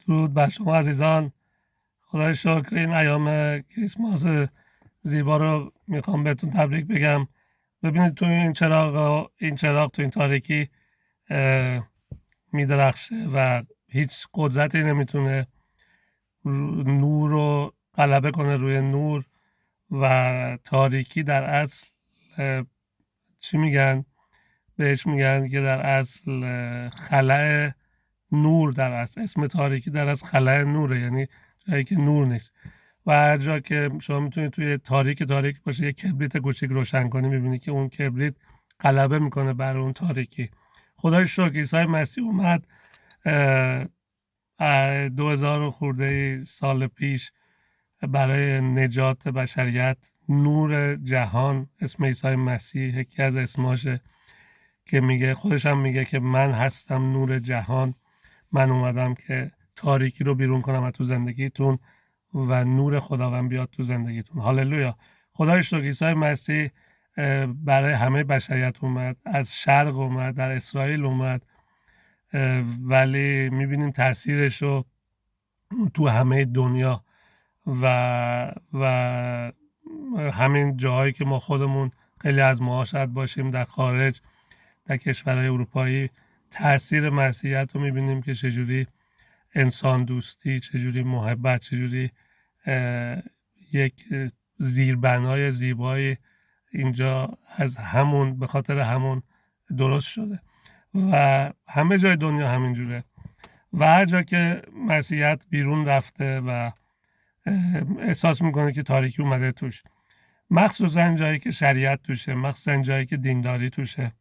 درود بر شما عزیزان. خدای شکر این ایام کریسمس زیبا رو میخوام بهتون تبریک بگم. ببینید تو این چراغ تو این تاریکی میدرخشه و هیچ قدرتی نمیتونه نور رو غلبه کنه روی نور. و تاریکی در اصل چی میگن؟ بهش میگن که در اصل خلأ نور. در اصل اسم تاریکی در اصل خلأ نوره، یعنی جایی که نور نیست. و هر جا که شما میتونید توی تاریک باشه یک کبریت کوچیک روشن کنی، میبینید که اون کبریت غلبه میکنه بر اون تاریکی. خدای شکر عیسی مسیح اومد 2000 خورده سال پیش برای نجات بشریت. نور جهان، اسم عیسی مسیح یکی از اسماشه که میگه، خودش هم میگه که من هستم نور جهان. من اومدم که تاریکی رو بیرون کنم از تو زندگیتون و نور خداوند بیاد تو زندگیتون. هاللویا. خدای شکر عیسی مسیح برای همه بشریت اومد، از شرق اومد، در اسرائیل اومد، ولی میبینیم تاثیرش رو تو همه دنیا و همین جاهایی که ما خودمون خیلی از ما شاید باشیم در خارج، در کشورهای اروپایی، تاثیر مسیحیت رو میبینیم که چجوری انسان دوستی، چجوری محبت، چجوری یک زیربنای زیبایی اینجا از همون، به خاطر همون درست شده و همه جای دنیا همین جوره. و هر جا که مسیحیت بیرون رفته و احساس میکنه که تاریکی اومده توش، مخصوصا جایی که شریعت توشه، مخصوصا جایی که دینداری توشه،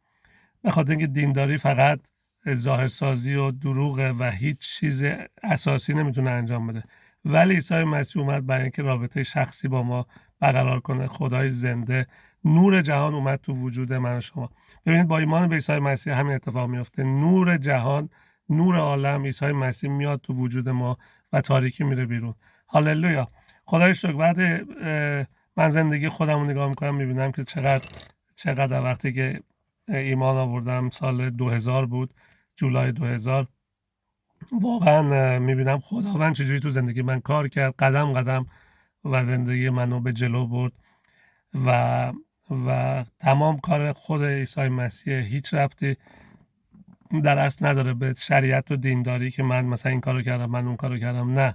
به خاطر اینکه دینداری فقط ظاهرسازی و دروغه و هیچ چیز اساسی نمیتونه انجام بده. ولی عیسی مسیح اومد برای اینکه رابطه شخصی با ما برقرار کنه. خدای زنده، نور جهان اومد تو وجود من و شما. ببینید با ایمان به عیسی مسیح همین اتفاق میفته. نور جهان، نور عالم، عیسی مسیح میاد تو وجود ما و تاریکی میره بیرون. هاللویا. خدای شکر. بعد من زندگی خودم رو نگاه میکنم، میبینم که چقدر وقتی که ایمان آوردم سال 2000 بود، جولای 2000، واقعا میبینم خداوند چجوری تو زندگی من کار کرد، قدم قدم و زندگی منو به جلو برد و تمام کار خود عیسی مسیح هیچ ربطی در اصل نداره به شریعت و دینداری که من مثلا این کارو کردم، من اون کارو کردم. نه،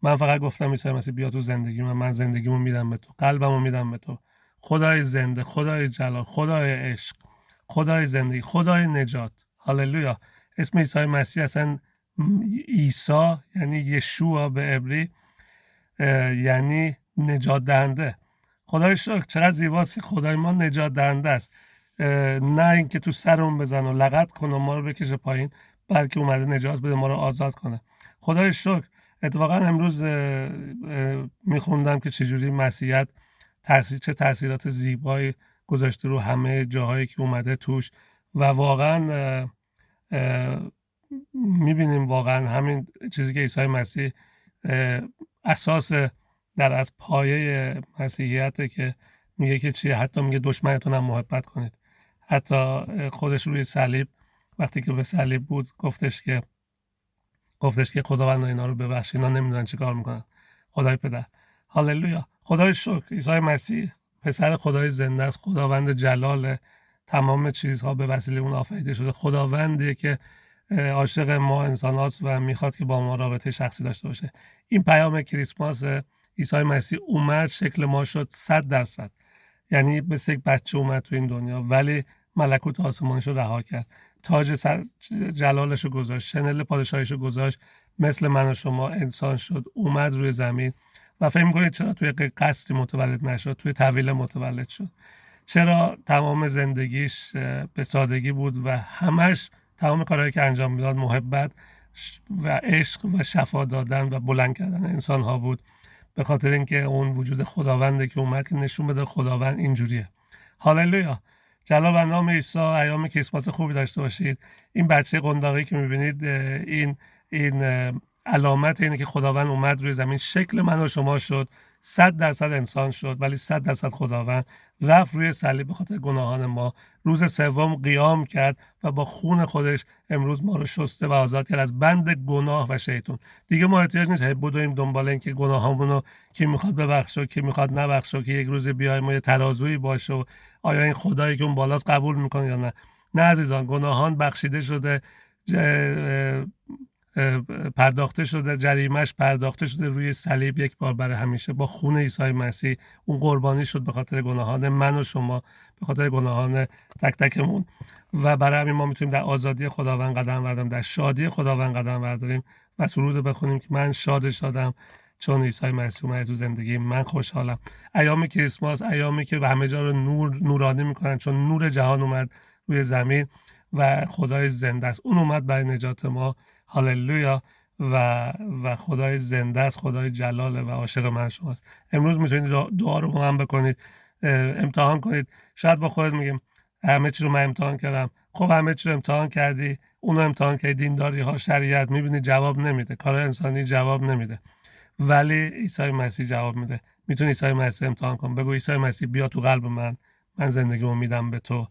من فقط گفتم عیسی مسیح بیا تو زندگی من زندگیمو میدم به تو، قلبمو میدم به تو. خدای زنده، خدای جلال، خدای عشق، خدای زندگی، خدای نجات. هاللویا. اسم عیسی مسیح اصلا عیسی یعنی یشوع به عبری، یعنی نجات دهنده. خدای شکر. چقدر زیباست که خدای ما نجات دهنده است. نه اینکه تو سرمون بزن و لغت کنه و ما رو بکشه پایین، بلکه اومده نجات بده، ما رو آزاد کنه. خدای شکر. اتفاقا امروز میخوندم که چجوری مسیحیت چه تاثیرات زیبایی گذاشته رو همه جاهایی که اومده توش و واقعا میبینیم واقعا همین چیزی که عیسی مسیح اساس در از پایه مسیحیت که میگه که چیه، حتی میگه دشمنتون هم محبت کنید. حتی خودش روی صلیب وقتی که به صلیب بود گفتش که خداوند اینا رو ببخش، اینا نمیدونن چی کار میکنن. خدای پدر. هاللویا. خدای شکر. عیسی مسیح پسر خدای زنده است، خداوند جلال، تمام چیزها به وسیله اون آفریده شده. خداوندی که عاشق ما انسان هاست و میخواد که با ما رابطه شخصی داشته باشه. این پیام کریسمس، عیسی مسیح اومد، شکل ما شد 100%. یعنی مثل یک بچه اومد تو این دنیا، ولی ملکوت آسمانش رو رها کرد، تاج جلالش رو گذاشت، شنل پادشاهیش رو گذاشت، مثل من و شما انسان شد، اومد روی زمین. و فکر می‌کنید چرا توی قصری متولد نشد، توی طویله متولد شد؟ چرا تمام زندگیش به سادگی بود و همش تمام کارهایی که انجام میداد محبت و عشق و شفا دادن و بلند کردن انسان ها بود؟ به خاطر اینکه اون وجود خداونده که اومد که نشون بده خداوند اینجوریه. هاللویا. جلال به نام عیسی. ایام کریسمس خوبی داشته باشید. این بچه قنداقی که میبینید، این علامت اینه که خداوند اومد روی زمین، شکل من و شما شد، 100% انسان شد ولی 100% خداوند، رفت روی صلیب به خاطر گناهان ما، روز سوم قیام کرد و با خون خودش امروز ما رو شسته و آزاد کرد از بند گناه و شیطان. دیگه ما احتیاج نیست بدویم دنبال این که گناهامون رو کی میخواد ببخشه و کی میخواد نبخشه، که یک روز بیایم ما یه ترازویی باشه و آیا این خدایی که اون بالاست قبول میکنه یا نه. نه عزیزان، گناهان بخشیده شده، پرداخته شده، جریمش پرداخته شده روی صلیب یک بار برای همیشه با خون عیسی مسیح. اون قربانی شد به خاطر گناهان من و شما، به خاطر گناهان تک تکمون، و برای همین ما میتونیم در آزادی خداوند قدم برداریم، در شادی خداوند قدم برداریم و سرود بخونیم که من شادم چون عیسی مسیح اومد تو زندگی من. خوشحالم. ایام کریسمس ایامی که همه جا رو نورانی میکنن، چون نور جهان اومد روی زمین و خدای زنده است. اون اومد برای نجات ما. هاللویا. و خدای زنده است، خدای جلاله و عاشق من شماست. امروز میتونید دعا رو با هم بکنید، امتحان کنید. شاید با خودت میگیم همه چی رو من امتحان کردم. خب همه چی رو امتحان کردی، اونو امتحان کردی، دینداری ها، شریعت، میبینی جواب نمیده، کار انسانی جواب نمیده، ولی عیسی مسیح جواب میده. میتونی عیسی مسیح امتحان کن، بگو عیسی مسیح بیا تو قلب من زندگیمو میدم به تو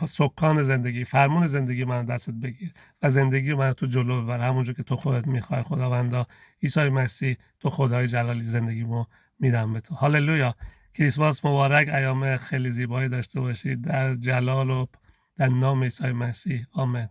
سکان زندگی، فرمون زندگی من دستت بگیر و زندگی من تو جلو ببر، همونجور که تو خودت میخوای. خداوندا، عیسی مسیح، تو خدای جلالی، زندگیمو میدم به تو. هاللویا. کریسمس مبارک. ایام خیلی زیبایی داشته باشید در جلال و در نام عیسی مسیح. آمین.